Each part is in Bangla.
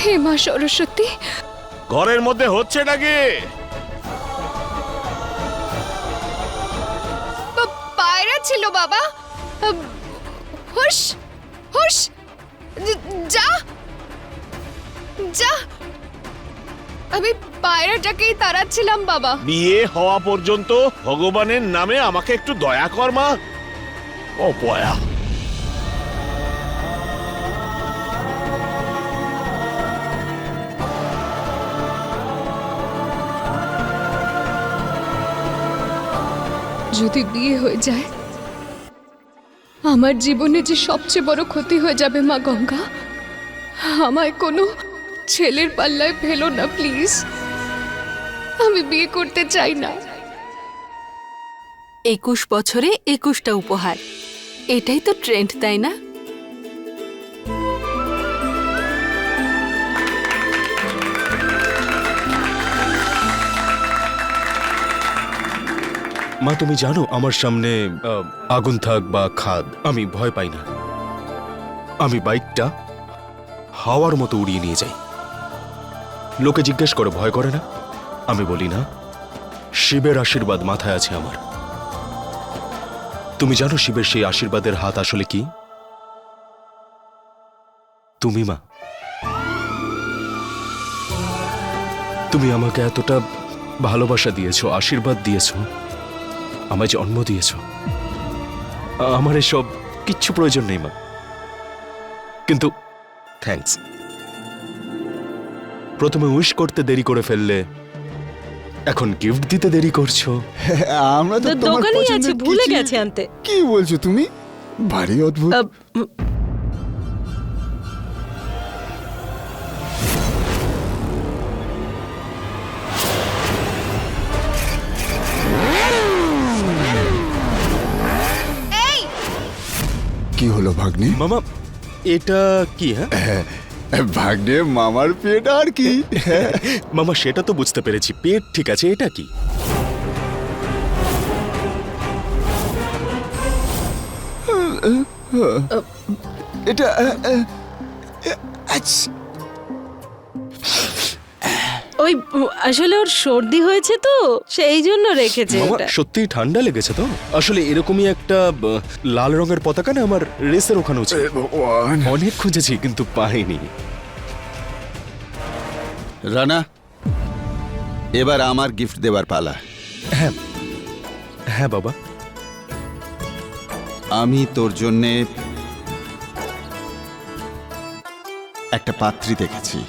হে মা সরস্বতী, ঘরের মধ্যে হচ্ছে নাকি? পায়রা ছিল বাবা। হুশ হুশ, যা যা। আমি পায়রাটাকেই তাড়াচ্ছিলাম বাবা। বিয়ে হওয়া পর্যন্ত ভগবানের নামে আমাকে একটু দয়া কর মা। অপয়া। যদি বিয়ে হয়ে যায় আমার জীবনে যে সবচেয়ে বড় ক্ষতি হয়ে যাবে মা গঙ্গা। আমায় কোনো ছেলের পাল্লায় ফেলো না প্লিজ। আমি বিয়ে করতে চাই না। 21 বছরে 21টা উপহার, এটাই তো ট্রেন্ড, তাই না? মা তুমি জানো আমার সামনে আগুন থাক বা খাদ, আমি ভয় পাই না। আমি বাইকটা হাওয়ার মতো উড়িয়ে নিয়ে যাই। লোকে জিজ্ঞেস করে ভয় করে না? আমি বলি না, শিবের আশীর্বাদ মাথায় আছে আমার। তুমি জানো শিবের সেই আশীর্বাদের হাত আসলে কি? তুমি মা। তুমি আমাকে এতটা ভালোবাসা দিয়েছো, আশীর্বাদ দিয়েছো, আমায় জন্ম দিয়েছ। আমার এসব কিচ্ছু প্রয়োজন নেই মা, কিন্তু থ্যাঙ্কস। প্রথমে উইশ করতে দেরি করে ফেললে, এখন গিফট দিতে দেরি করছো। আমরা তো তোমার দোকানেই আছে, পছন্দের ভুলে কিছুই- গেছে আনতে। কি বলছো তুমি? ভারী অদ্ভুত। কি হলো ভাগ্নে? মামা এটা কি? হ্যাঁ ভাগ্নে মামার পেট আর কি। মামা সেটা তো বুঝতে পেরেছি, পেট ঠিক আছে, এটা কি? এটা আচ্ছা, ওই আসলে ওর সর্দি হয়েছে তো, সেই জন্য রেখেছে মামা এটা। সত্যিই ঠান্ডা লেগেছে তো? আসলে এরকমই একটা লাল রঙের পতাকা না আমার রেসের ওখানেও ছিল। ভগবান। অনেক খুঁজেছি কিন্তু পাইনি। রানা, এবার আমার গিফট দেবার পালা। হ্যাঁ হ্যাঁ বাবা। আমি তোর জন্যে একটা পাত্রী দেখেছি।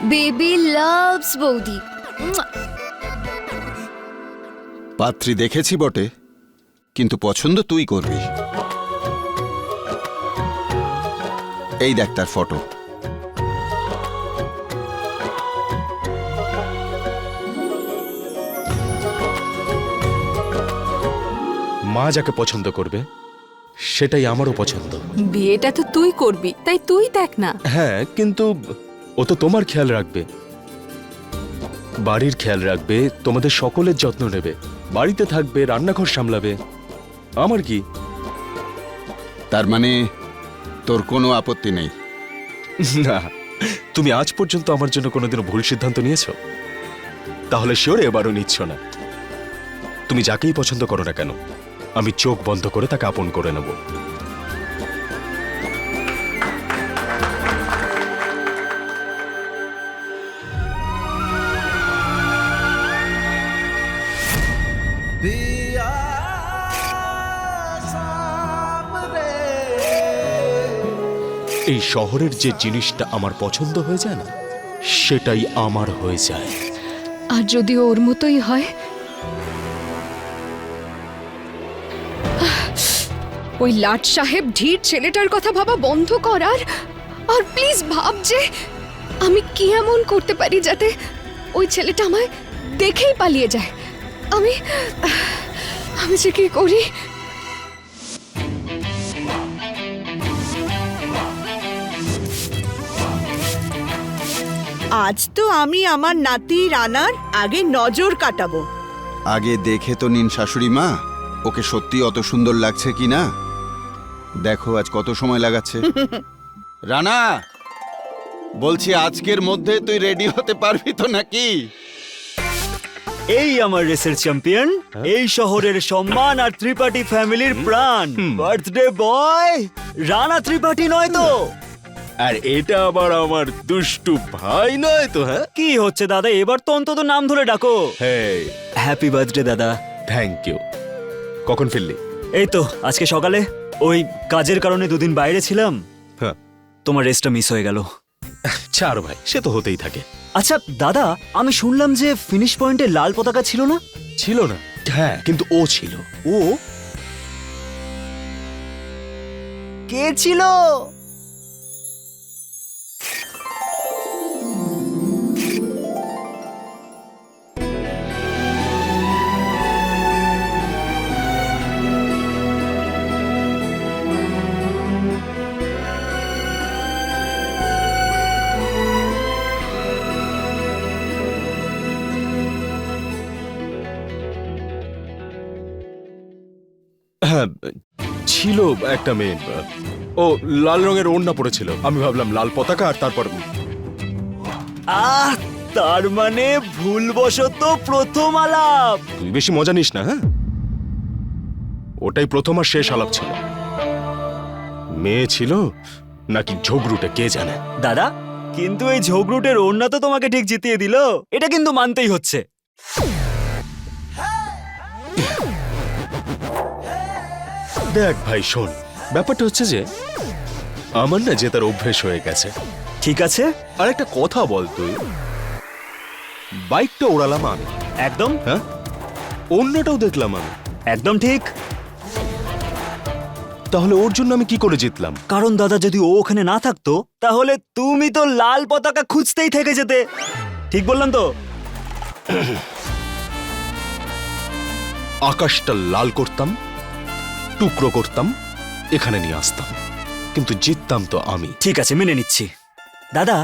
বেবি লাভস বৌদি। পাত্রী দেখেছি বটে, কিন্তু পছন্দ তুই করবি। এই দেখ তার ফটো। মা যাকে পছন্দ করবে সেটাই আমারও পছন্দ। বিয়েটা তো তুই করবি, তাই তুই দেখ না। হ্যাঁ, কিন্তু ও তো তোমার খেয়াল রাখবে, বাড়ির খেয়াল রাখবে, তোমাদের সকলের যত্ন নেবে, বাড়িতে থাকবে, রান্নাঘর সামলাবে। আমার কি? তার মানে তোর কোনো আপত্তি নেই? না, তুমি আজ পর্যন্ত আমার জন্য কোনোদিনও ভুল সিদ্ধান্ত নিয়েছো? তাহলে শিওর এবারও নিচ্ছ না। তুমি যাকেই পছন্দ করো না কেন, আমি চোখ বন্ধ করে তাকে আপন করে নেব। এই শহরের যে জিনিসটা আমার পছন্দ হয়ে যায় না, সেটাই আমার হয়ে যায়। আর যদি ওর মতোই হয়? ওই লাট সাহেব ঢির ছেলেটার কথা ভাবা বন্ধ করার। আর প্লিজ ভাব যে আমি কি এমন করতে পারি যাতে ওই ছেলেটা আমায় দেখেই পালিয়ে যায়। আমি যে কি করি। আজ তো আমি আমার নাতি রানার আগে নজর কাটাবো। আগে দেখে তো নিন শাশুড়ি মা, ওকে সত্যি অত সুন্দর লাগছে কি না। দেখো আজ কত সময় লাগাচ্ছে। রানা, বলছি আজকের মধ্যে তুই রেডি হতে পারবি তো নাকি? এই আমার রেসের চ্যাম্পিয়ন, এই শহরের সম্মান আর ত্রিপাঠী ফ্যামিলির প্রাণ, বার্থডে বয় রানা ত্রিপাঠী নয় তো? আর এটা আবার আমার দুষ্টু ভাই নয় তো? হ্যাঁ, কি হচ্ছে দাদা, এবার তো অন্তত নাম ধরে ডাকো। হ্যাঁ, হ্যাপি বার্থডে দাদা। Thank you. কখন ফিরলি? এই তো আজকে সকালে, ওই কাজের কারণে দুদিন বাইরে ছিলাম, হ্যাঁ, তোমার রেসটা মিস হয়ে গেল। ছাড় ভাই, সে তো হতেই থাকে। আচ্ছা দাদা, আমি শুনলাম যে ফিনিশ পয়েন্টে লাল পতাকা ছিল না? ছিল না? হ্যাঁ, কিন্তু ও ছিল। ও কে ছিল? হ্যাঁ, ছিল একটা মেয়ে। ও লাল রঙের ওড়না পড়েছিল। আমি ভাবলাম লাল পতাকা, আর তারপর আহ, তার মানে ভুলবশত প্রথম আলাপ। তুই বেশি মজা নিস না। হ্যাঁ, ওটাই প্রথম আর শেষ আলাপ ছিল। মেয়ে ছিল নাকি ঝগড়ুটে কে জানে। দাদা, কিন্তু এই ঝগড়ুটের ওড়না তো তোমাকে ঠিক জিতিয়ে দিল, এটা কিন্তু মানতেই হচ্ছে। দেখ ভাই, শোন, ব্যাপারটা হচ্ছে যে আমার না জেতার অভ্যেস হয়ে গেছে। ঠিক আছে, আর একটা কথা বল, তুই বাইকটা ওড়ালাম আমি, একদম। হ্যাঁ, অন্যটাও দেখলাম আমি, একদম ঠিক। তাহলে ওর জন্য আমি কি করে জিতলাম? কারণ দাদা, যদি ও ওখানে না থাকতো তাহলে তুমি তো লাল পতাকা খুঁজতেই থেকে যেতে। ঠিক বললাম তো? আকাশটা লাল করতাম, টুকরো করতাম, এখানে নিয়ে আসতাম, কিন্তু জিততাম তো আমি। ঠিক আছে, মেনে নিচ্ছি। দাদা,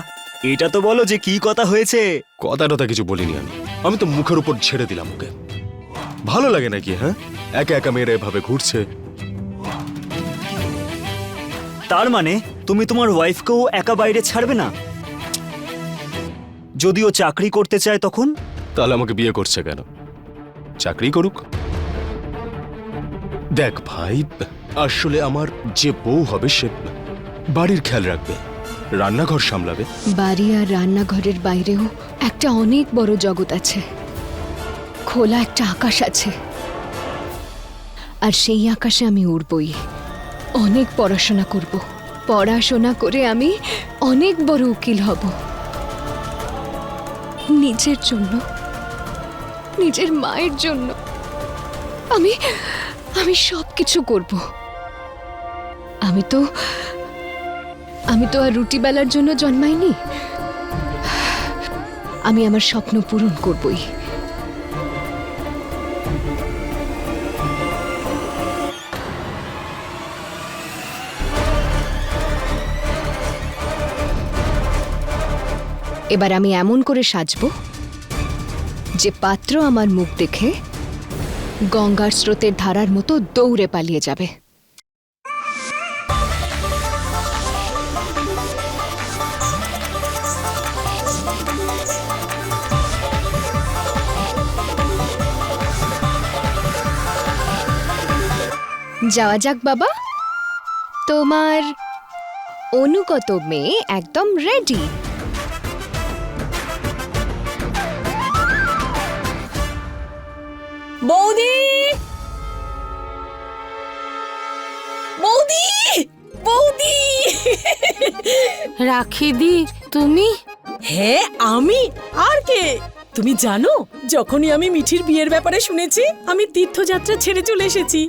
এটা তো বলো যে কি কথা হয়েছে। কথাটা কিছু বলিনি আমি, আমি তো মুখের উপর ছেড়ে দিলাম ওকে। ভালো লাগে নাকি? হ্যাঁ, একা একা মেয়েরা এভাবে ঘুরছে। তার মানে তুমি তোমার ওয়াইফকেও একা বাইরে ছাড়বে না? যদি ও চাকরি করতে চায় তখন? তাহলে আমাকে বিয়ে করছে কেন? চাকরি করুক। দেখ ভাই, আসলে আমার যে বউ হবে সে বাড়ির খেয়াল রাখবে, রান্নাঘর সামলাবে। বাড়ি আর রান্নাঘরের বাইরেও একটা অনেক বড় জগৎ আছে, খোলা একটা আকাশ আছে। আর সেই আকাশে আমি উড়বই। অনেক পড়াশোনা করব, পড়াশোনা করে আমি অনেক বড় উকিল হব। নিজের জন্য, নিজের মায়ের জন্য আমি আমি সবকিছু করব। আমি তো আর রুটি বেলার জন্য জন্মাইনি। আমি আমার স্বপ্ন পূরণ করবই। এবার আমি এমন করে সাজবো যে পাত্র আমার মুখ দেখে গঙ্গার স্রোতের ধারার মতো দৌড়ে পালিয়ে যাবে। যাওয়া যাক বাবা, তোমার অনুগত মেয়ে একদম রেডি। বৌদি, বৌদি, বৌদি! রাখিদি, তুমি? হ্যাঁ, আমি। আর কে? তুমি জানো, যখনই আমি মিঠির বিয়ের ব্যাপারে শুনেছি, আমি তীর্থযাত্রা ছেড়ে চলে এসেছি।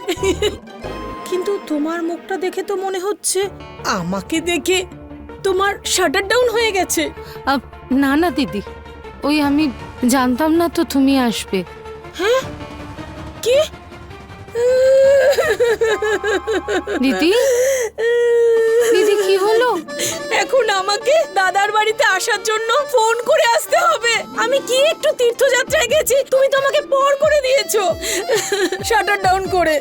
কিন্তু তোমার মুখটা দেখে তো মনে হচ্ছে আমাকে দেখে তোমার শাটার ডাউন হয়ে গেছে। না না দিদি, ওই আমি জানতাম না তো তুমি আসবে। হ্যাঁ? কি? দিদি, দিদি কি হলো? এখন আমাকে দাদার বাড়িতে আসার জন্য ফোন করে আসতে হবে। আমি কি একটু তীর্থযাত্রায় গেছি, তুমি তো আমাকে পর করে দিয়েছো শাটার ডাউন করে।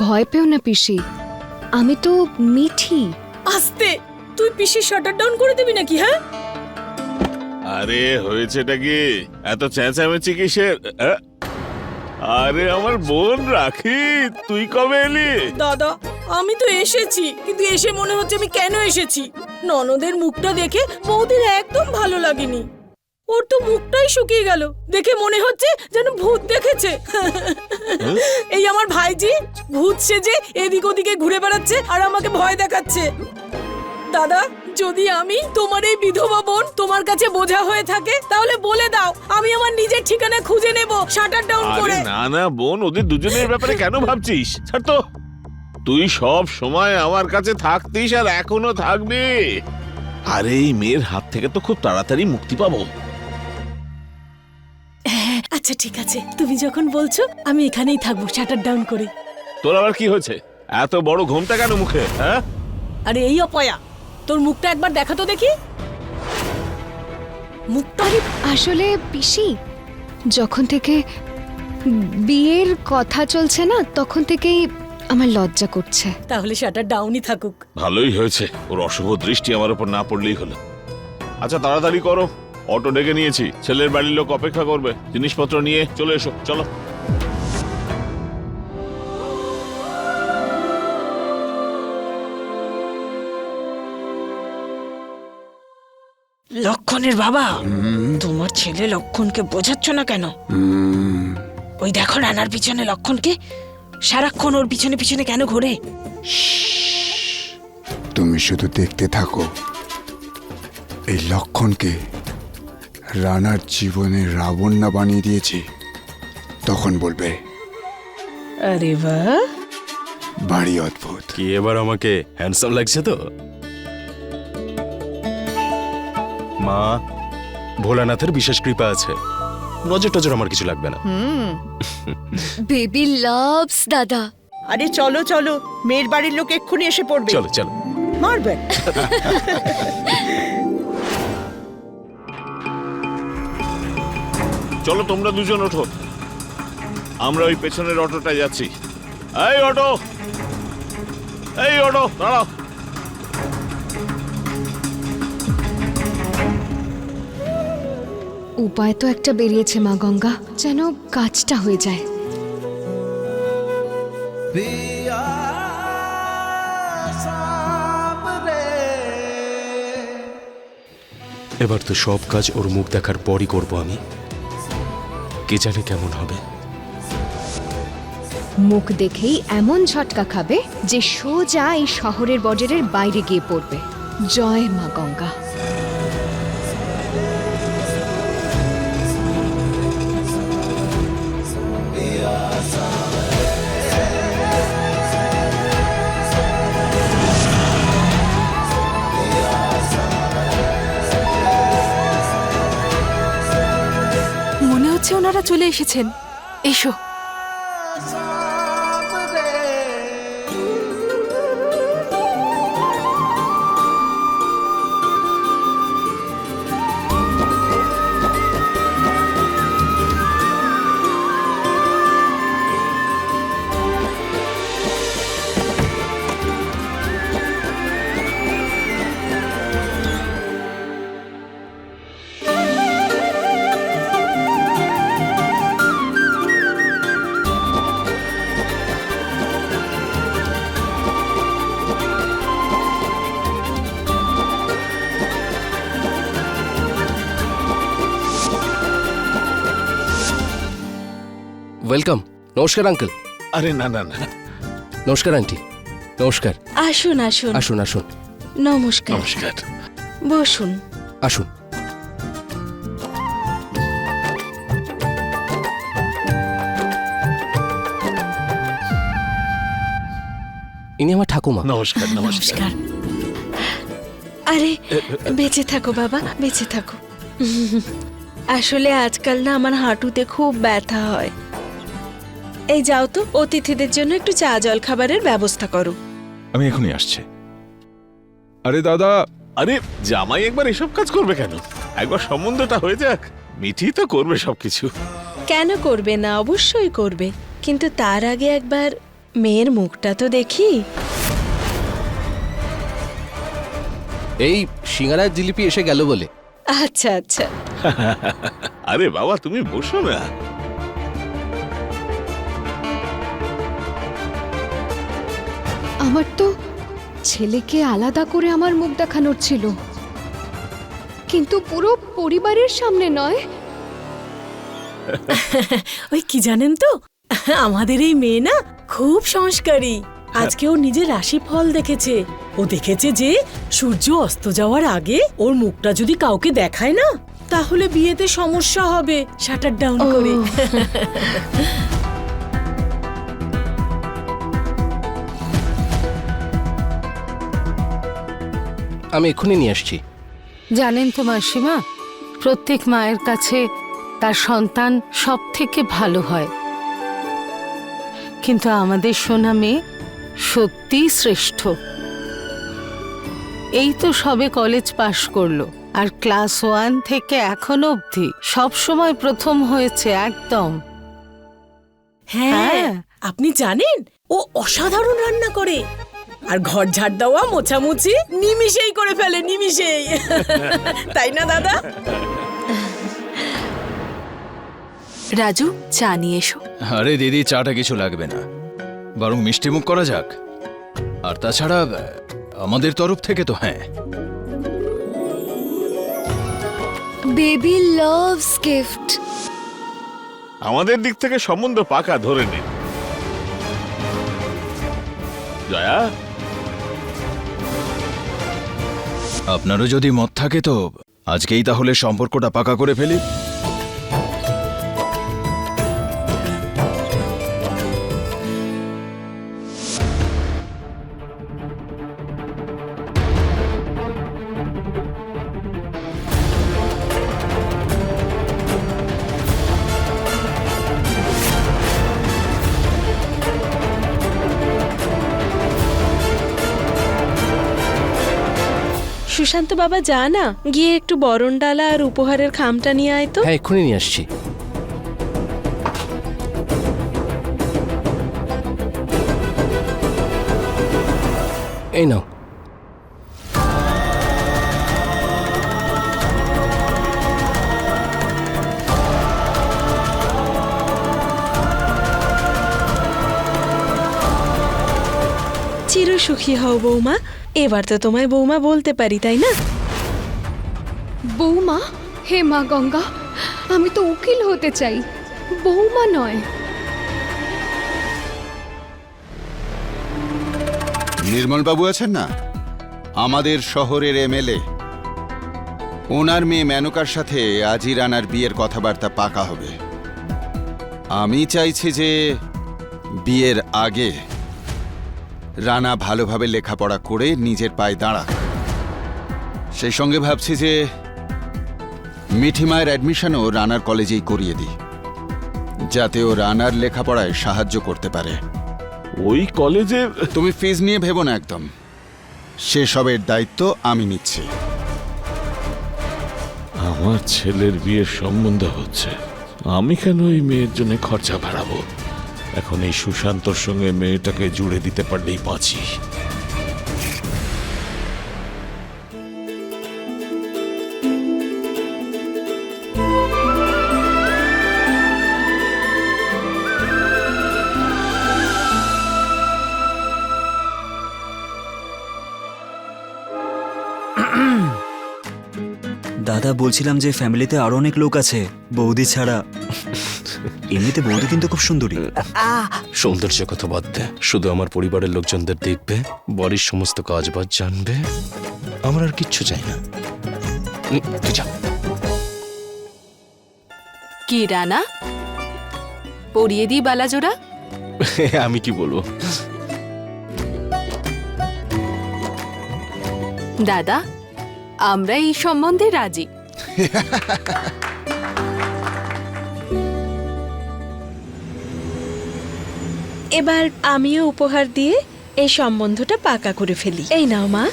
ভয় পেও না পিসি, আমি তো মিঠি। আস্তে, তুই পিসির শাটার ডাউন করে দিবি নাকি? হ্যাঁ, আরে হয়েছেটা কি এত চেঁচামেচি কিসের? আরে আমার বোন রাখি, তুই কবে এলি? দাদা আমি তো এসেছি, কিন্তু এসে মনে হচ্ছে আমি কেন এসেছি। ননদের মুখটা দেখে বৌদির একদম ভালো লাগেনি। ওর তো মুখটাই শুকিয়ে গেল, দেখে মনে হচ্ছে যেন ভূত দেখেছে। এই আমার ভাইজি ভূত সেজে এদিক ওদিকে ঘুরে বেড়াচ্ছে আর আমাকে ভয় দেখাচ্ছে। দাদা, যদি আমি তোমার এই বিধবা বোন তোমার কাছে বোঝা হয়ে থাকে তাহলে বলে দাও, আমি আমার নিজের ঠিকানা খুঁজে নেব শাটার ডাউন আরে করে। না না বোন, ওদের দুজনের ব্যাপারে কেন ভাবছিস? ছাড় তো, তুই সব সময় আমার কাছে থাকতিস আর এখনো থাকবি। আরে এই মেয়ের হাত থেকে তো খুব তাড়াতাড়ি মুক্তি পাবো। আচ্ছা ঠিক আছে, তুমি যখন বলছো আমি এখানেই থাকবো শাটার ডাউন করে। তোর আবার কি হয়েছে? এত বড় ঘোমটা কেন মুখে? হ্যাঁ, আরে এই অপয়া, তোর মুখটা একবার দেখা তো দেখি। মুখটা আসলে পিসি, যখন থেকে বিয়ের কথা চলছে না তখন থেকেই আমার লজ্জা করছে। তাহলে শাটার ডাউনই থাকুক। ভালোই হয়েছে, ওর অশুভ দৃষ্টি আমার উপর না পড়লেই হলো। আচ্ছা তাড়াতাড়ি করো, অটো ডেকে নিয়েছি, ছেলের বাড়ির লোক অপেক্ষা করবে। জিনিসপত্র নিয়ে চলে এসো, চলো। লক্ষণের বাবা, তোমার ছেলে লক্ষণকে বোঝাচ্ছ না কেন? ওই দেখো রানার পিছনে লক্ষণকে, সারাক্ষণ ওর পিছনে পিছনে কেন ঘোরে? তুমি শুধু দেখতে থাকো। এই লক্ষণকে রানার জীবনে রাবণ না বানিয়ে দিয়েছি, তখন বলবে আরে বাহ, বাড়ি অদ্ভুত। কি এবার আমাকে হ্যান্ডসাম লাগছে তো? মা, ভোলানাথের বিশেষ কৃপা আছে, নজর টজর আমার কিছু লাগবে না। বেবি লাভস দাদা। আরে চলো চলো, মেয়ের বাড়ির লোক এক্ষুনি এসে পড়বে। চলো চলো। মারবে। চলো তোমরা দুজন ওঠো, আমরা ওই পেছনের অটোটায় যাচ্ছি। এই অটো, এই অটো দাঁড়াও। উপায় তো একটা বেরিয়েছে মা গঙ্গা, যেন কাজটা হয়ে যায়। এবার তো সব কাজ ওর মুখ দেখার পরই করব আমি। কে জানে কেমন হবে। মুখ দেখেই এমন ঝটকা খাবে যে সোজা এই শহরের বর্ডারের বাইরে গিয়ে পড়বে। জয় মা গঙ্গা। মনে হচ্ছে ওনারা চলে এসেছেন। এসো। ওয়েলকাম। নমস্কার আঙ্কেল। আরে না না না, নমস্কার আন্টি। নমস্কার। আসুন আসুন। আসুন আসুন। নমস্কার। নমস্কার। বসুন। আসুন। ইনি আমার ঠাকুমা। নমস্কার নমস্কার। আরে বেঁচে থাকো বাবা, বেঁচে থাকো। আসলে আজকাল না আমার হাঁটুতে খুব ব্যথা হয়। এই যাও তো, অতিথিদের জন্য একটু চা জল খাবারের ব্যবস্থা করো। আমি এখনই আসছি। আরে দাদা, আরে জামাই একবার এসব কাজ করবে কেন? একবার সম্বন্ধটা হয়ে যাক, মিঠি তো করবে সবকিছু। কেন করবে না, অবশ্যই করবে, কিন্তু তার আগে একবার মেয়ের মুখটা তো দেখি। এই সিঙ্গারার জিলিপি এসে গেল বলে। আচ্ছা আচ্ছা। আরে বাবা তুমি বসো না। আমার তো ছেলেকে আলাদা করে আমার মুখ দেখানোর ছিল, কিন্তু পুরো পরিবারের সামনে নয়। ওই কি জানেন তো, আমাদের এই মেয়ে না খুব সংস্কারী। আজকে ও নিজের রাশিফল দেখেছে। ও দেখেছে যে সূর্য অস্ত যাওয়ার আগে ওর মুখটা যদি কাউকে দেখায় না, তাহলে বিয়েতে সমস্যা হবে। শাটার ডাউন করে। আমি এক্ষুনি নিয়ে আসছি। জানেন তো মাসিমা, প্রত্যেক মায়ের কাছে তার সন্তান সব থেকে ভালো হয়, কিন্তু আমাদের সোনা মেয়ে সত্যিই শ্রেষ্ঠ। এই তো সবে কলেজ পাশ করলো, আর ক্লাস 1 থেকে এখন অবধি সব সময় প্রথম হয়েছে একদম। হ্যাঁ, আপনি জানেন ও অসাধারণ রান্না করে, আর ঘর ঝাড় দেওয়া মোছামুছি নিমিষেই করে ফেলে, নিমিষেই। তাই না দাদা? রাজু, চা নিয়ে এসো। আরে দিদি, চাটা কিছু লাগবে না, বরং মিষ্টি মুখ করা যাক। আর তাছাড়া আমাদের তরফ থেকে তো হ্যাঁ। Baby loves gift. আমাদের দিক থেকে সম্বন্ধ পাকা ধরে নিন। জয়া, আপনারও যদি মত থাকে তো আজকেই তাহলে সম্পর্কটা পাকা করে ফেলি। সুশান্ত বাবা, যা না, গিয়ে একটু বরণ ডালা আর উপহারের খামটা নিয়ে আয় তো। হ্যাঁ, এক্ষুনি নিয়ে আসছি। এই নাও। চির সুখী হও বৌমা। এবার তো তোমায় বৌমা বলতে পারি, তাই না? বৌমা? হে মা গঙ্গা, আমি তো উকিল হতে চাই, বৌমা নয়। নির্মলবাবু আছেন না, আমাদের শহরের এমএলএ। ওনার মেয়ে মেনকার সাথে আজই রানার বিয়ের কথাবার্তা পাকা হবে। আমি চাইছি যে বিয়ের আগে রানা ভালোভাবে লেখাপড়া করে নিজের পায়ে দাঁড়াক। সেই সঙ্গে ভাবছি যে মিঠিমায়ের অ্যাডমিশনও রানার কলেজেই করিয়ে দিই, যাতে ও রানার লেখাপড়ায় সাহায্য করতে পারে। ওই কলেজে তুমি ফিজ নিয়ে ভেবো না একদম, সেসবের দায়িত্ব আমি নিচ্ছি। আমার ছেলের বিয়ের সম্বন্ধ হচ্ছে, আমি কেন এই মেয়ের জন্য খরচা বাড়াবো? এখন এই সুশান্তর সঙ্গে মেয়েটাকে জুড়ে দিতে পারলেই বাঁচি। দাদা, বলছিলাম যে ফ্যামিলিতে আরো অনেক লোক আছে বৌদি ছাড়া। এমনিতে বৌদি কিন্তু খুব সুন্দরী। সৌন্দর্য কথা বাদ দে, শুধু আমার পরিবারের লোকজনদের দেখবে, বাড়ির সমস্ত কাজবাজ জানবে, আমার আর কিচ্ছু চাই না। তুই যা। কি রানা, পরিয়ে দিই বালাজোড়া? আমি কি বলবো? দাদা, আমরা এই সম্বন্ধে রাজি। এবার আমিও উপহার দিয়ে এই সম্বন্ধটা পাকা করে ফেলি। এই নাও মা।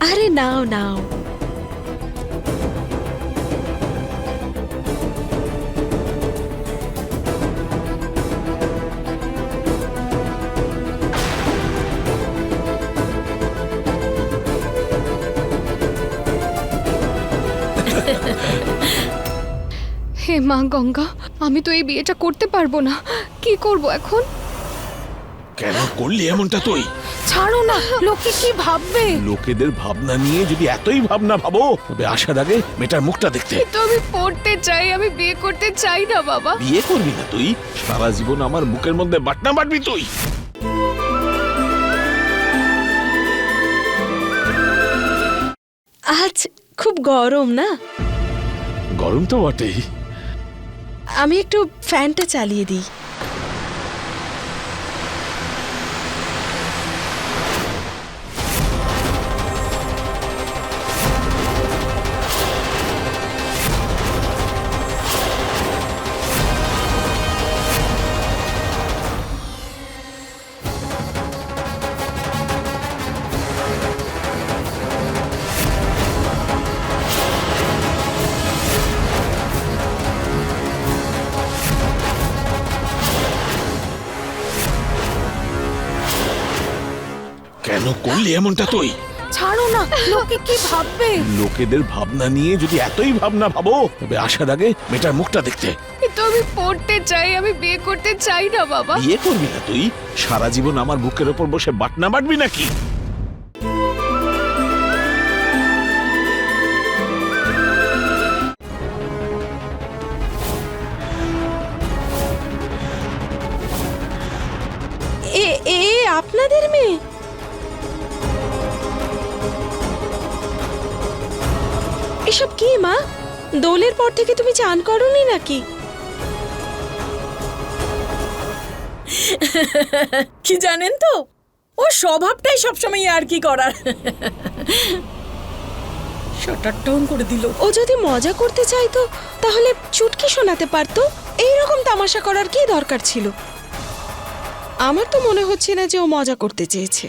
আরে নাও নাও। হে মা গঙ্গা, আমি তো এই বিয়েটা করতে পারবো না। কি করব এখন? কেন করলি এমনটা তুই? ছাড়ো না, লোকে কি ভাববে? লোকেদের ভাবনা নিয়ে যদি এতই ভাবনা ভাবো, তবে আসার আগে মেয়েটার মুখটা দেখতে। তো আমি পড়তে চাই, আমি বিয়ে করতে চাই না বাবা। বিয়ে করবি না তুই? সারা জীবন আমার বুকের মধ্যে বাটনা বাটবি তুই? আজ খুব গরম না? গরম তো বটেই। আমি একটু ফ্যানটা চালিয়ে দিই। কেন করলি এমনটা তুই? ছাড়ো না, লোকে কি ভাববে? লোকেদের ভাবনা নিয়ে যদি এতই ভাবনা ভাবো, তবে আসার আগে মেয়েটার মুখটা দেখতে। তো আমি পড়তে চাই, আমি বিয়ে করতে চাই না বাবা। বিয়ে করবি না তুই? সারা জীবন আমার বুকের ওপর বসে বাটনা বাটবি নাকি? এ এ আপনাদের মেয়ে? এসব কি মা? দোলের পর থেকে তুমি চান করোনি নাকি? কি জানেন তো, ও স্বভাবটাই সবসময় আর কি করার। শাটার ডাউন করে দিল। ও যদি মজা করতে চাইতো তাহলে চুটকি শোনাতে পারতো। এইরকম তামাশা করার কি দরকার ছিল? আমার তো মনে হচ্ছে না যে ও মজা করতে চেয়েছে।